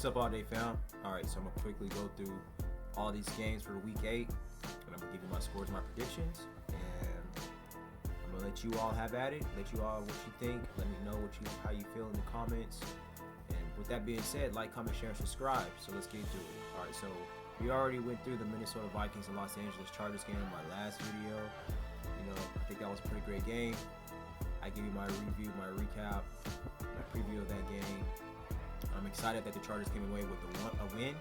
What's up, all day fam? Alright, so I'm going to quickly go through all these games for week 8. And I'm going to give you my scores, my predictions. And I'm going to let you all have at it. Let you all what you think. Let me know how you feel in the comments. And with that being said, like, comment, share, and subscribe. So let's get into it. Alright, so we already went through the Minnesota Vikings and Los Angeles Chargers game in my last video. You know, I think that was a pretty great game. I give you my review, my recap, my preview of that game. I'm excited that the Chargers came away with a win,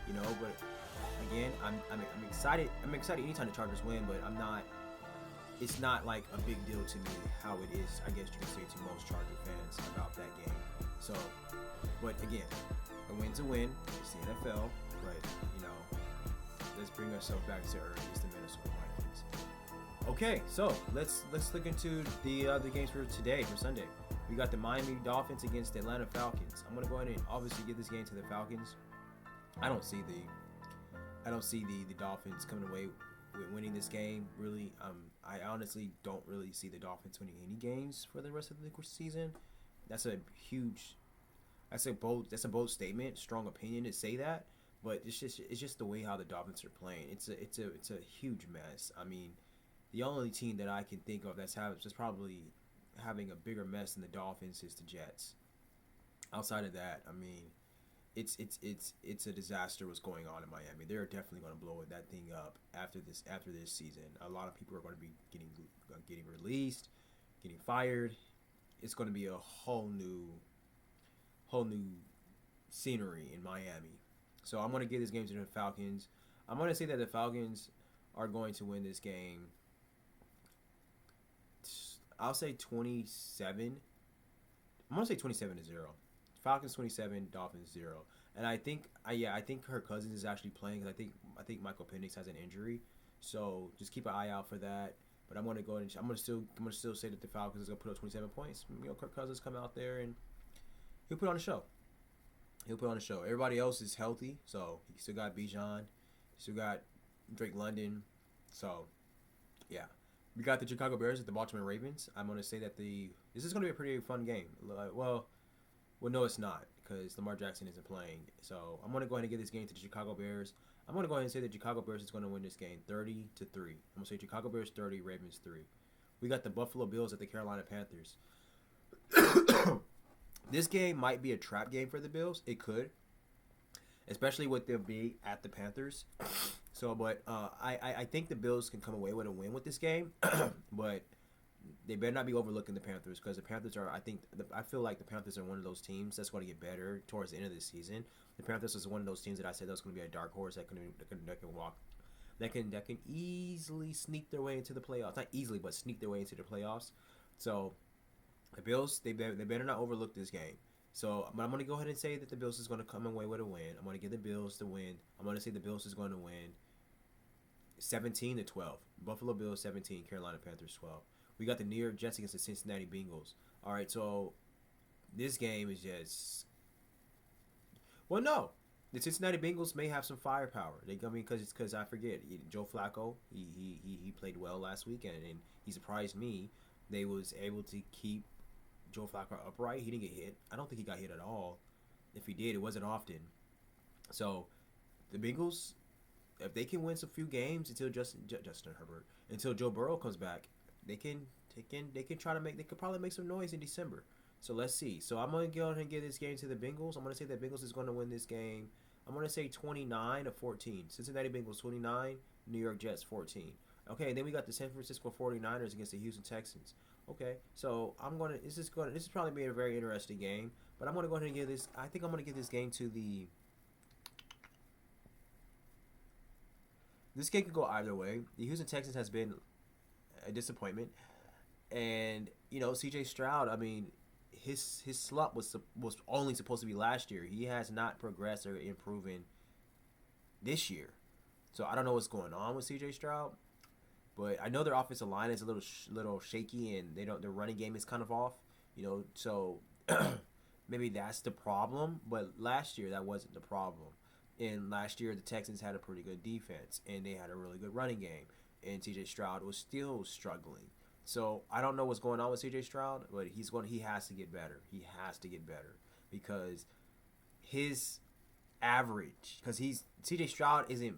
you know. But again, I'm excited. I'm excited anytime the Chargers win, but I'm not. It's not like a big deal to me how it is. I guess you can say to most Charger fans about that game. So, but again, a win's a win. It's the NFL, but you know, let's bring ourselves back to earth. It's the Minnesota Vikings. Okay, so let's look into the other games for today, for Sunday. We got the Miami Dolphins against the Atlanta Falcons. I'm gonna go ahead and obviously give this game to the Falcons. I don't see the Dolphins coming away with winning this game. Really, I honestly don't really see the Dolphins winning any games for the rest of the season. That's a bold statement, strong opinion to say that, but it's just the way how the Dolphins are playing. It's a huge mess. I mean, the only team that I can think of that's probably having a bigger mess than the Dolphins is the Jets. Outside of that, I mean, it's a disaster what's going on in Miami. They're definitely going to blow that thing up after this season. A lot of people are going to be getting released, getting fired. It's going to be a whole new scenery in Miami. So I'm going to give this game to the Falcons. I'm going to say that the Falcons are going to win this game. I'll say 27. I'm going to say 27-0. Falcons 27, Dolphins 0. And I think Kirk Cousins is actually playing because I think Michael Penix has an injury. So just keep an eye out for that. But I'm going to go and I'm going to still say that the Falcons is going to put up 27 points. You know, Kirk Cousins come out there and he'll put on a show. Everybody else is healthy, so he still got Bijan, still got Drake London. So yeah. We got the Chicago Bears at the Baltimore Ravens. I'm going to say that this is going to be a pretty fun game. Well, no, it's not because Lamar Jackson isn't playing. So I'm going to go ahead and give this game to the Chicago Bears. I'm going to go ahead and say that Chicago Bears is going to win this game 30-3. I'm going to say Chicago Bears 30, Ravens 3. We got the Buffalo Bills at the Carolina Panthers. This game might be a trap game for the Bills. It could, especially with them being at the Panthers. So, but I think the Bills can come away with a win with this game, but they better not be overlooking the Panthers because the Panthers are. I feel like the Panthers are one of those teams that's going to get better towards the end of the season. The Panthers is one of those teams that I said that's going to be a dark horse that can easily sneak their way into the playoffs. Not easily, but sneak their way into the playoffs. So the Bills, they better not overlook this game. So I'm going to go ahead and say that the Bills is going to come away with a win. I'm going to give the Bills the win. I'm going to say the Bills is going to win 17-12. Buffalo Bills 17, Carolina Panthers 12. We got the New York Jets against the Cincinnati Bengals. All right, so this game is just... Well, no. The Cincinnati Bengals may have some firepower. Because I forget, Joe Flacco, he played well last weekend, and he surprised me. They was able to keep Joe Flacco upright. He didn't get hit. I don't think he got hit at all. If he did, it wasn't often. So the Bengals, if they can win some few games until until Joe Burrow comes back, they can probably make some noise in December. So let's see. So I'm gonna go ahead and give this game to the Bengals. I'm gonna say that Bengals is gonna win this game. I'm gonna say 29-14. Cincinnati Bengals 29, New York Jets 14. Okay, then we got the San Francisco 49ers against the Houston Texans. Okay, so this is probably be a very interesting game, but I'm gonna go ahead and give this. I think I'm gonna give this game to the. This game could go either way. The Houston Texans has been a disappointment, and you know C.J. Stroud. I mean, his slump was only supposed to be last year. He has not progressed or improving this year, so I don't know what's going on with C.J. Stroud. But I know their offensive line is a little shaky, and their running game is kind of off. You know, so maybe that's the problem. But last year that wasn't the problem. And last year the Texans had a pretty good defense, and they had a really good running game. And C.J. Stroud was still struggling. So I don't know what's going on with C.J. Stroud, but he has to get better. He has to get better because his average because CJ Stroud isn't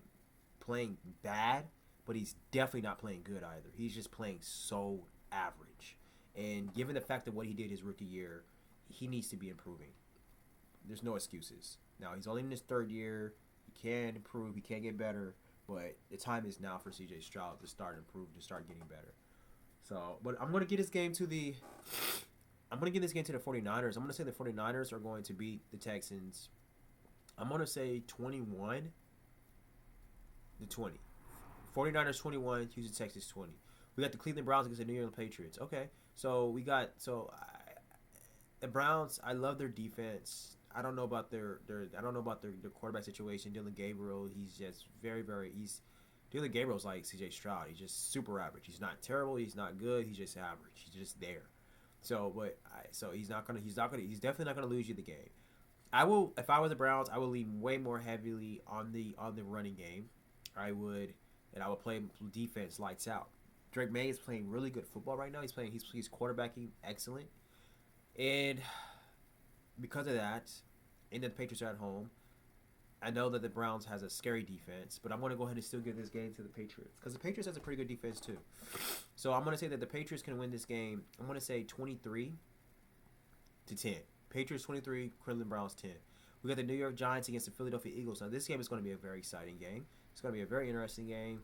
playing bad, but he's definitely not playing good either. He's just playing so average. And given the fact of what he did his rookie year, he needs to be improving. There's no excuses. Now, he's only in his third year. He can improve. He can get better. But the time is now for CJ Stroud to start improve, to start getting better. So, but I'm going to get this game to the 49ers. I'm going to say the 49ers are going to beat the Texans. I'm going to say 21-20. 49ers 21, Houston Texans 20. We got the Cleveland Browns against the New England Patriots. Okay. So, the Browns, I love their defense. I don't know about their quarterback situation. Dylan Gabriel, he's just Dylan Gabriel's like CJ Stroud. He's just super average. He's not terrible. He's not good. He's just average. He's just there. So, he's definitely not gonna lose you the game. If I was the Browns, I would lean way more heavily on the running game. I would play defense lights out. Drake Maye is playing really good football right now. He's quarterbacking excellent, and because of that, and the Patriots are at home, I know that the Browns has a scary defense, but I'm going to go ahead and still give this game to the Patriots because the Patriots has a pretty good defense too. So I'm going to say that the Patriots can win this game. I'm going to say 23-10. Patriots 23, Cleveland Browns 10. We got the New York Giants against the Philadelphia Eagles. Now this game is going to be a very exciting game. It's going to be a very interesting game,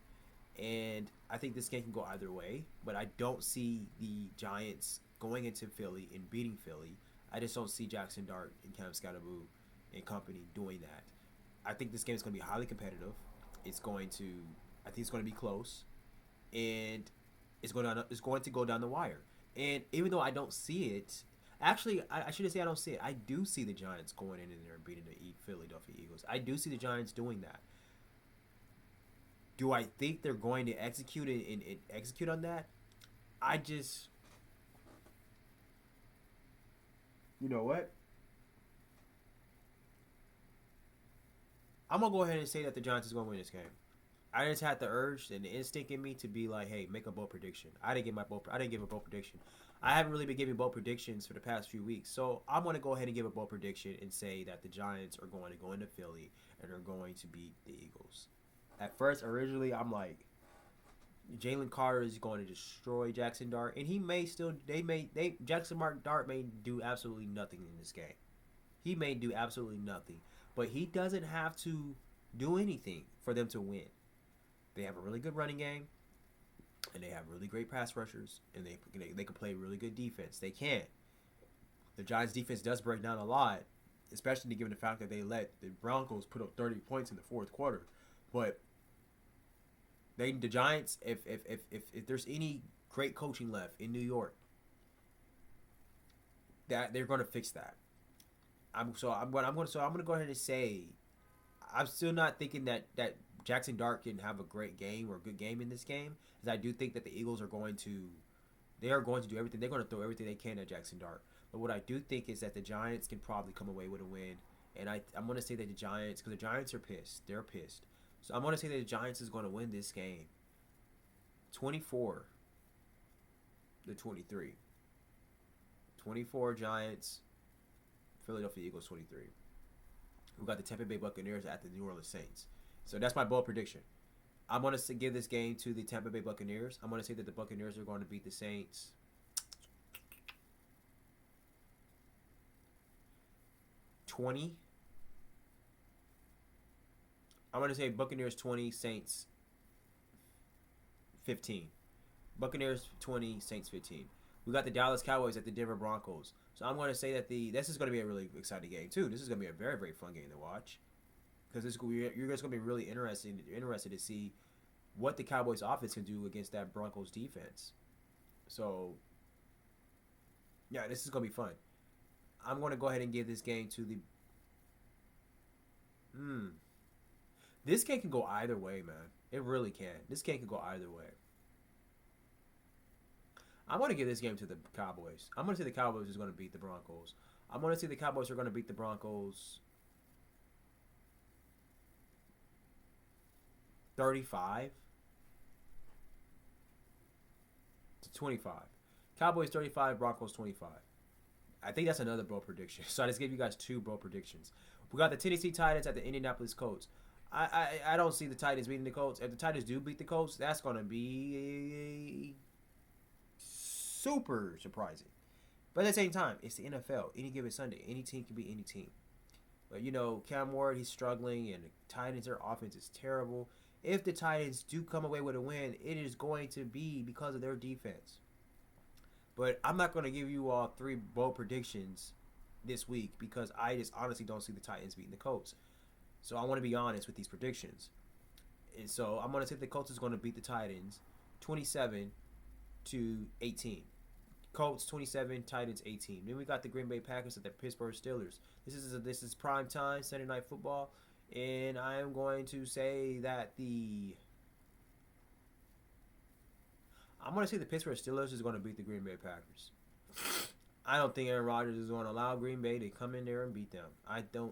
and I think this game can go either way. But I don't see the Giants going into Philly and beating Philly. I just don't see Jackson Dart and Cam Scatterboo and company doing that. I think this game is going to be highly competitive. I think it's going to be close, and it's going to go down the wire. And even though I don't see it, actually, I shouldn't say I don't see it. I do see the Giants going in there and beating the Philadelphia Eagles. I do see the Giants doing that. Do I think they're going to execute and execute on that? You know what? I'm going to go ahead and say that the Giants is going to win this game. I just had the urge and the instinct in me to be like, hey, make a bold prediction. I didn't give a bold prediction. I haven't really been giving bold predictions for the past few weeks. So I'm going to go ahead and give a bold prediction and say that the Giants are going to go into Philly and are going to beat the Eagles. At first, originally, I'm like, Jalen Carter is going to destroy Jackson Dart, and Jackson Dart may do absolutely nothing in this game. He may do absolutely nothing, but he doesn't have to do anything for them to win. They have a really good running game, and they have really great pass rushers, and they can play really good defense. They can. The Giants' defense does break down a lot, especially given the fact that they let the Broncos put up 30 points in the fourth quarter. But the Giants, if there's any great coaching left in New York, that they're going to fix that. I'm going to go ahead and say, I'm still not thinking that Jackson Dart can have a great game or a good game in this game, as I do think that the Eagles are going to do everything. They're going to throw everything they can at Jackson Dart. But what I do think is that the Giants can probably come away with a win, and I'm going to say that the Giants, because the Giants are pissed. They're pissed. So I'm going to say that the Giants is going to win this game 24-23. 24 Giants, Philadelphia Eagles 23. We got the Tampa Bay Buccaneers at the New Orleans Saints. So that's my bold prediction. I'm going to give this game to the Tampa Bay Buccaneers. I'm going to say that the Buccaneers are going to beat the Saints 20. I'm going to say Buccaneers 20, Saints 15. Buccaneers 20, Saints 15. We got the Dallas Cowboys at the Denver Broncos. So I'm going to say that this is going to be a really exciting game too. This is going to be a very, very fun game to watch, because you're guys going to be really interested to see what the Cowboys offense can do against that Broncos defense. So yeah, this is going to be fun. I'm going to go ahead and give this game to the This game can go either way, man. It really can. This game can go either way. I'm going to give this game to the Cowboys. I'm going to say the Cowboys is going to beat the Broncos. I'm going to say the Cowboys are going to beat the Broncos 35-25. Cowboys 35, Broncos 25. I think that's another bold prediction. So I just gave you guys two bold predictions. We got the Tennessee Titans at the Indianapolis Colts. I don't see the Titans beating the Colts. If the Titans do beat the Colts, that's going to be super surprising. But at the same time, it's the NFL. Any given Sunday, any team can beat any team. But, Cam Ward, he's struggling, and the Titans, their offense is terrible. If the Titans do come away with a win, it is going to be because of their defense. But I'm not going to give you all 3 bold predictions this week because I just honestly don't see the Titans beating the Colts. So I want to be honest with these predictions. And so I'm going to say the Colts is going to beat the Titans 27-18. Colts 27, Titans 18. Then we got the Green Bay Packers at the Pittsburgh Steelers. This is prime time, Sunday Night Football, and I am going to say that I'm going to say the Pittsburgh Steelers is going to beat the Green Bay Packers. I don't think Aaron Rodgers is going to allow Green Bay to come in there and beat them. I think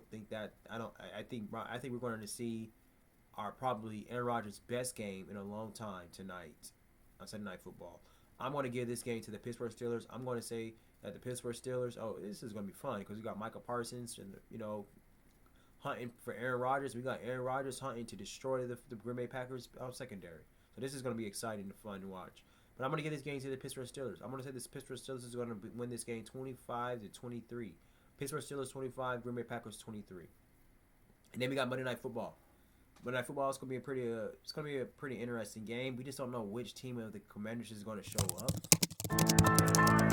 we're going to see probably Aaron Rodgers' best game in a long time tonight on Sunday Night Football. I'm going to give this game to the Pittsburgh Steelers. I'm going to say that the Pittsburgh Steelers, this is going to be fun because we got Michael Parsons and, hunting for Aaron Rodgers. We got Aaron Rodgers hunting to destroy the Green Bay Packers secondary. So this is going to be exciting and fun to watch. But I'm going to give this game to the Pittsburgh Steelers. I'm going to say this Pittsburgh Steelers is going to win this game 25-23. Pittsburgh Steelers 25, Green Bay Packers 23. And then we got Monday Night Football. Monday Night Football is going to be a pretty interesting game. We just don't know which team of the Commanders is going to show up.